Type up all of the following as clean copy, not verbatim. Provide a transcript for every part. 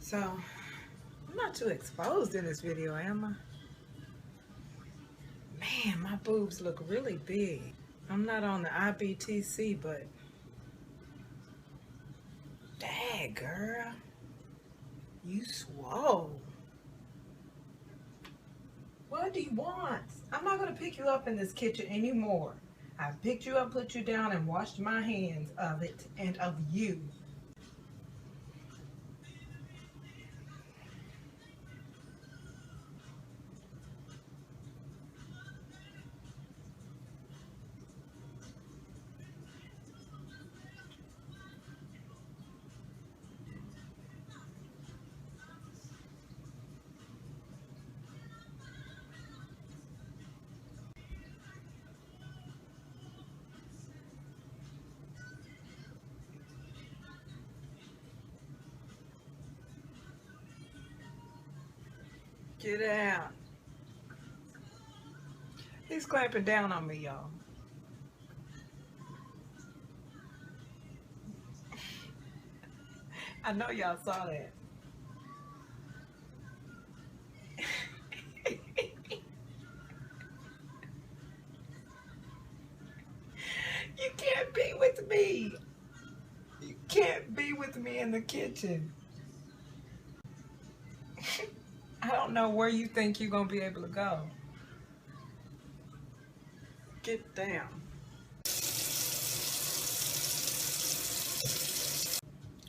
So, I'm not too exposed in this video, am I? Man, my boobs look really big. I'm not on the IBTC, but dang, girl, you swole. What do you want? I'm not going to pick you up in this kitchen anymore. I picked you up, put you down, and washed my hands of it and of you. Get out. He's clamping down on me, y'all. I know y'all saw that. You can't be with me. You can't be with me in the kitchen. I don't know where you think you're going to be able to go. Get down.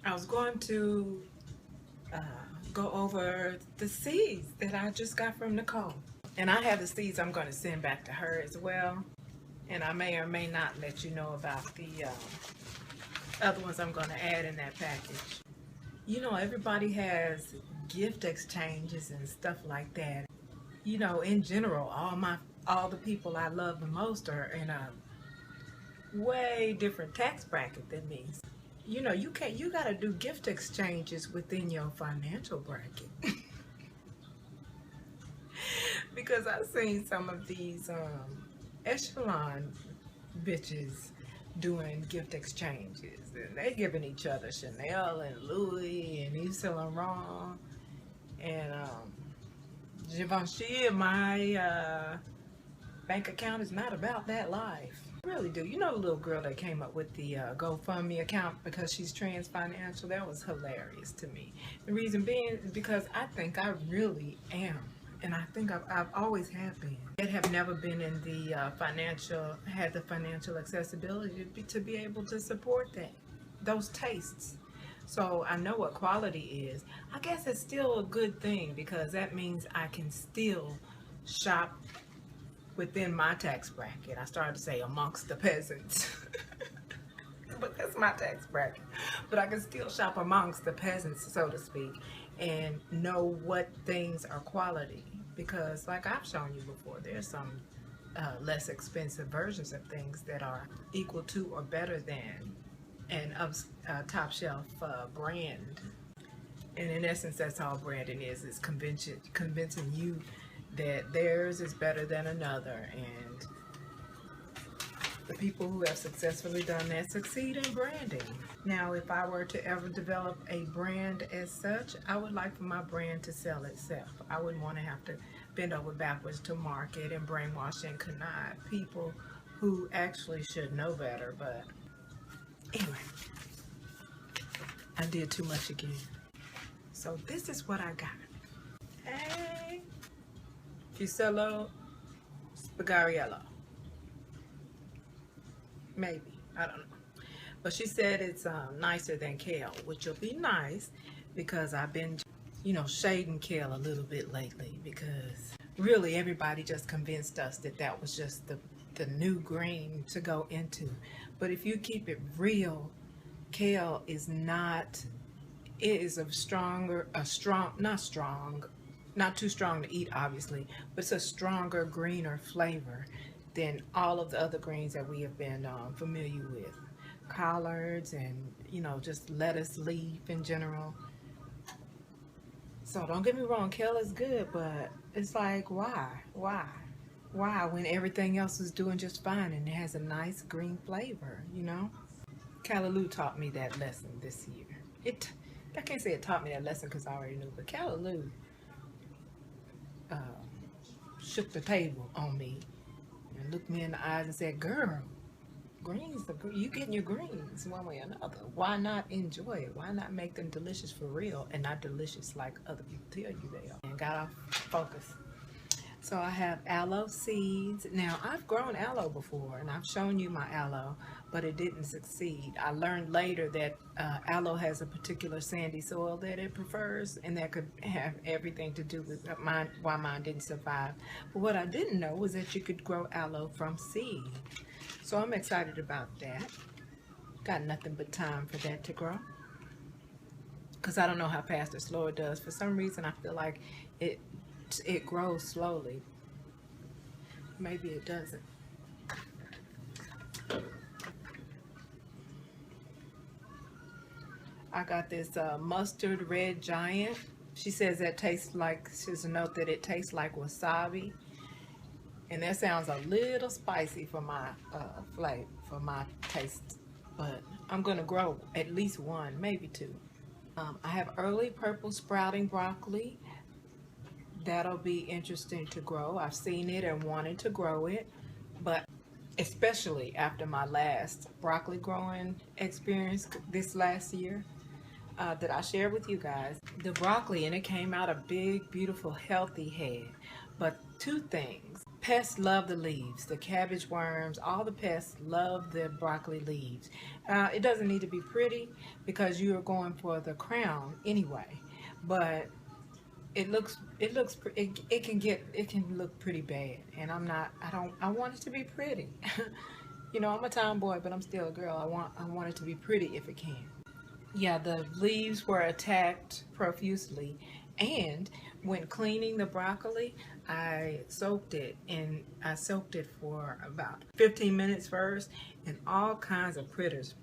I was going to go over the seeds that I just got from Nicole. And I have the seeds I'm going to send back to her as well. And I may or may not let you know about the other ones I'm going to add in that package. You know, everybody has gift exchanges and stuff like that. You know, in general, all the people I love the most are in a way different tax bracket than me. You know, you got to do gift exchanges within your financial bracket. Because I've seen some of these echelon bitches doing gift exchanges, and they giving each other Chanel and Louis and Yves Saint Laurent and Givenchy. My bank account is not about that life. I really do. You know the little girl that came up with the GoFundMe account because she's trans financial? That was hilarious to me. The reason being is because I think I really am. And I think I've always have been. Yet have never been in the had the financial accessibility to be able to support those tastes. So I know what quality is. I guess it's still a good thing because that means I can still shop within my tax bracket. I started to say amongst the peasants. But that's my tax bracket. But I can still shop amongst the peasants, so to speak, and know what things are quality. Because like I've shown you before, there's some less expensive versions of things that are equal to or better than an top shelf brand. And in essence, that's all branding is convincing you that theirs is better than another. And the people who have successfully done that succeed in branding. Now, if I were to ever develop a brand as such, I would like for my brand to sell itself. I wouldn't want to have to bend over backwards to market and brainwash and connive people who actually should know better. But anyway, I did too much again. So this is what I got. Hey, Fusello Spagariello. Maybe, I don't know. But she said it's nicer than kale, which will be nice because I've been, you know, shading kale a little bit lately because really everybody just convinced us that that was just the new green to go into. But if you keep it real, kale is not, it is not too strong to eat obviously, but it's a stronger, greener flavor than all of the other greens that we have been familiar with. Collards and, you know, just lettuce leaf in general. So don't get me wrong, kale is good, but it's like, why when everything else is doing just fine and it has a nice green flavor, you know? Hallelujah taught me that lesson this year. I can't say it taught me that lesson because I already knew, but Hallelujah uh, shook the table on me and looked me in the eyes and said, girl, greens, you getting your greens one way or another. Why not enjoy it? Why not make them delicious for real and not delicious like other people tell you they are? And got off focus. So I have aloe seeds. Now, I've grown aloe before, and I've shown you my aloe, but it didn't succeed. I learned later that aloe has a particular sandy soil that it prefers, and that could have everything to do with why mine didn't survive. But what I didn't know was that you could grow aloe from seed. So I'm excited about that. Got nothing but time for that to grow, because I don't know how fast or slow it does. For some reason, I feel like it grows slowly. Maybe it doesn't. I got this mustard red giant. She says that tastes like, she's a note that it tastes like wasabi. And that sounds a little spicy for my flavor, for my taste. But I'm gonna grow at least one, maybe two. I have early purple sprouting broccoli. That'll be interesting to grow. I've seen it and wanted to grow it, but especially after my last broccoli growing experience this last year that I shared with you guys. The broccoli, and it came out a big, beautiful, healthy head. But two things. Pests love the leaves. The cabbage worms, all the pests love the broccoli leaves. It doesn't need to be pretty because you are going for the crown anyway, but it can look pretty bad, and I want it to be pretty. You know, I'm a tomboy, but I'm still a girl. I want it to be pretty if it can. Yeah, the leaves were attacked profusely, and when cleaning the broccoli, I soaked it for about 15 minutes first, and all kinds of critters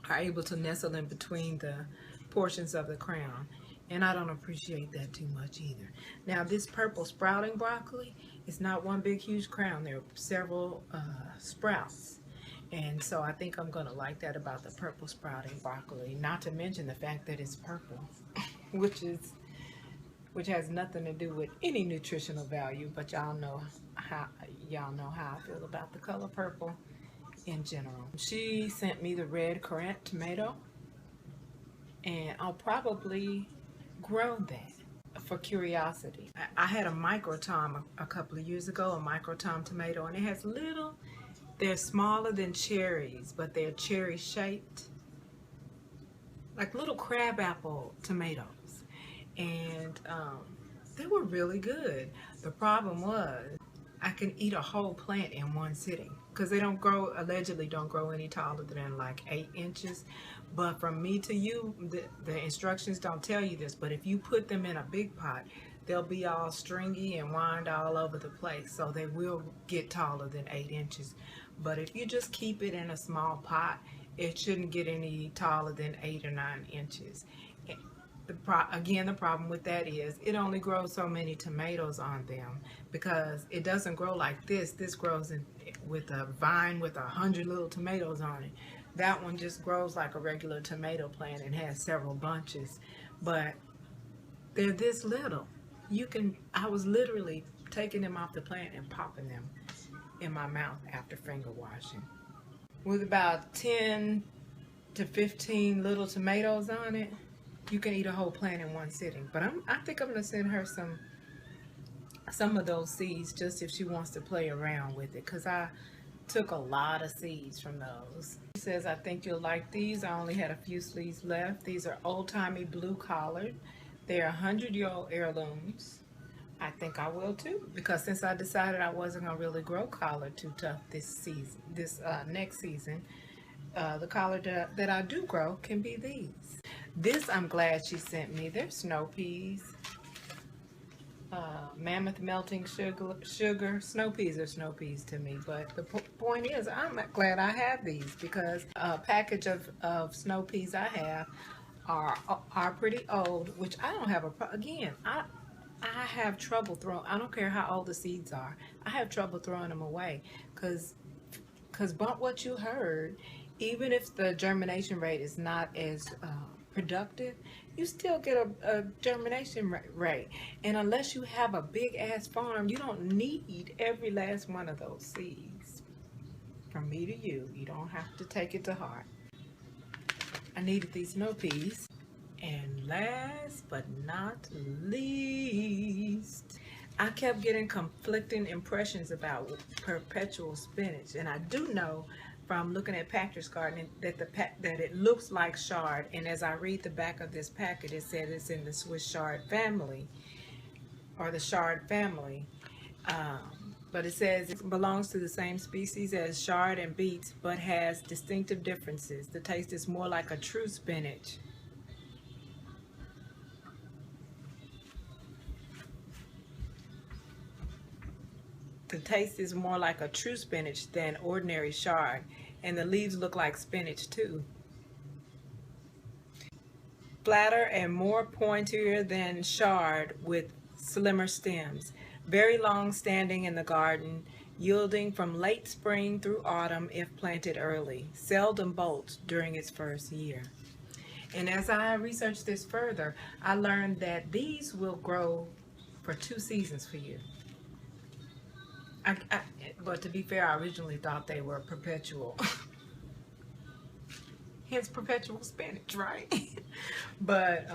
are able to nestle in between the portions of the crown. And I don't appreciate that too much either. Now, this purple sprouting broccoli is not one big huge crown. There are several sprouts. And so I think I'm gonna like that about the purple sprouting broccoli, not to mention the fact that it's purple, which has nothing to do with any nutritional value, but y'all know how I feel about the color purple in general. She sent me the red currant tomato, and I'll probably grow that for curiosity. I had a microtom a couple of years ago, a microtom tomato, and it has they're smaller than cherries, but they're cherry shaped, like little crabapple tomatoes, and they were really good. The problem was I can eat a whole plant in one sitting, because they allegedly don't grow any taller than like 8 inches. But from me to you, the instructions don't tell you this, but if you put them in a big pot, they'll be all stringy and wind all over the place, so they will get taller than 8 inches. But if you just keep it in a small pot, it shouldn't get any taller than 8 or 9 inches. Again, the problem with that is it only grows so many tomatoes on them, because it doesn't grow like this. This grows with a vine with 100 little tomatoes on it. That one just grows like a regular tomato plant and has several bunches, but they're this little. I was literally taking them off the plant and popping them in my mouth after finger washing. With about 10 to 15 little tomatoes on it, you can eat a whole plant in one sitting. But I think I'm gonna send her some of those seeds, just if she wants to play around with it, because I took a lot of seeds from those. She says, I think you'll like these. I only had a few seeds left. These are old-timey blue collared. They're 100-year-old heirlooms. I think I will too, because since I decided I wasn't gonna really grow collard too tough this next season, the collard that I do grow can be these. This I'm glad she sent me. They're snow peas. Mammoth melting sugar. Snow peas are snow peas to me, but the point is, I'm glad I have these, because a package of snow peas I have are pretty old, which I don't have again, I have trouble throwing. I don't care how old the seeds are, I have trouble throwing them away, because but what you heard, even if the germination rate is not as productive, you still get a germination rate. And unless you have a big ass farm, you don't need every last one of those seeds. From me to you, you don't have to take it to heart. I needed these snow peas. And last but not least, I kept getting conflicting impressions about perpetual spinach. And I do know from looking at Patrick's Garden that that it looks like chard. And as I read the back of this packet, it said it's in the Swiss chard family, or the chard family. But it says it belongs to the same species as chard and beets, but has distinctive differences. The taste is more like a true spinach. The taste is more like a true spinach than ordinary chard, and the leaves look like spinach too. Flatter and more pointier than chard with slimmer stems. Very long standing in the garden, yielding from late spring through autumn if planted early. Seldom bolts during its first year. And as I researched this further, I learned that these will grow for 2 seasons for you. But to be fair, I originally thought they were perpetual. Hence perpetual spinach, right? But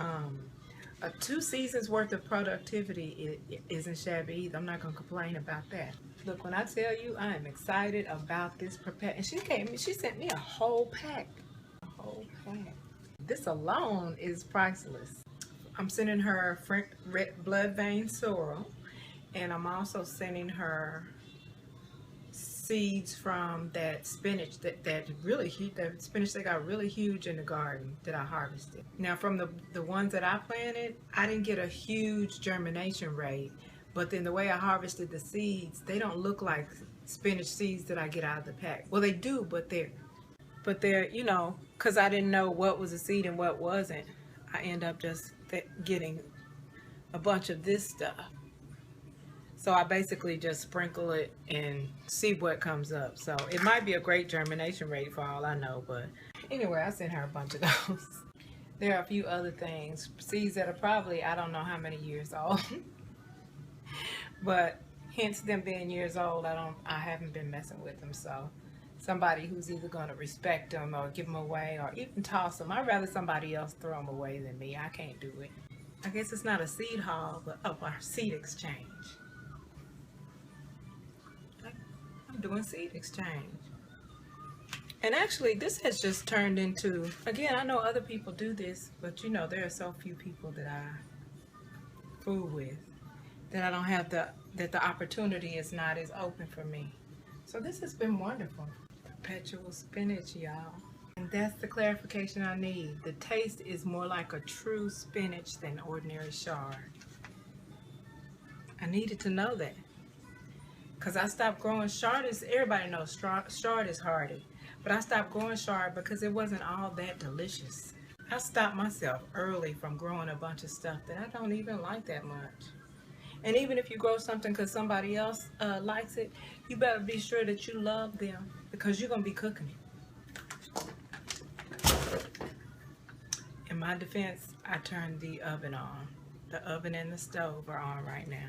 a 2 seasons worth of productivity isn't shabby either. I'm not gonna complain about that. Look, when I tell you I am excited about this and she sent me a whole pack. A whole pack. This alone is priceless. I'm sending her red blood vein sorrel, and I'm also sending her seeds from that spinach that really huge, that spinach that got really huge in the garden that I harvested. Now from the ones that I planted, I didn't get a huge germination rate, but then the way I harvested the seeds, they don't look like spinach seeds that I get out of the pack. Well, they do, but they're, you know, because I didn't know what was a seed and what wasn't, I end up just getting a bunch of this stuff. So I basically just sprinkle it and see what comes up. So it might be a great germination rate for all I know, but anyway, I sent her a bunch of those. There are a few other things, seeds that are probably, I don't know how many years old, but hence them being years old, I haven't been messing with them. So somebody who's either going to respect them or give them away or even toss them. I'd rather somebody else throw them away than me. I can't do it. I guess it's not a seed haul, but a seed exchange. I'm doing seed exchange. And actually, this has just turned into, again, I know other people do this, but you know, there are so few people that I fool with that I don't have that the opportunity is not as open for me. So this has been wonderful. Perpetual spinach, y'all. And that's the clarification I need. The taste is more like a true spinach than ordinary chard. I needed to know that. Because I stopped growing chard. Everybody knows chard is hardy. But I stopped growing chard because it wasn't all that delicious. I stopped myself early from growing a bunch of stuff that I don't even like that much. And even if you grow something because somebody else likes it, you better be sure that you love them because you're going to be cooking it. In my defense, I turned the oven on. The oven and the stove are on right now.